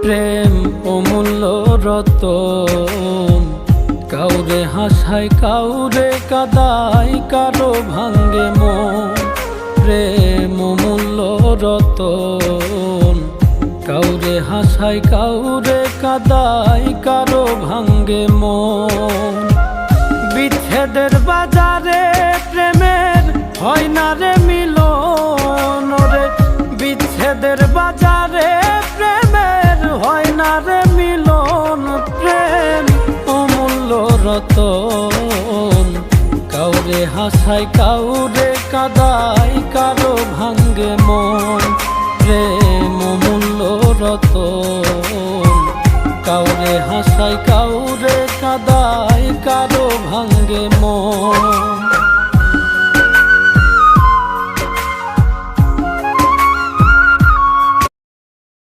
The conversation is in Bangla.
প্রেম অমূল্য রতন, কাউরে হাসায় কাউরে কাদায়, কারো ভাঙ্গে মন। প্রেম অমূল্য রতন, কাউরে হাসায় কাউরে কাদায়, কারো ভাঙ্গে মন। বিচ্ছেদের বাজারে প্রেমের হয় না রে মিলন রে, বিচ্ছেদের বাজারে প্রেমের হয় না রে মিলন। প্রেম অমূল্য রতন, কাউরে হাসায় কাউরে কাদায়, কারো ভাঙ্গে মন। প্রেম অমূল্য রতন, কাউরে হাসায় কাউরে কাদায়, কারো ভাঙ্গে মন।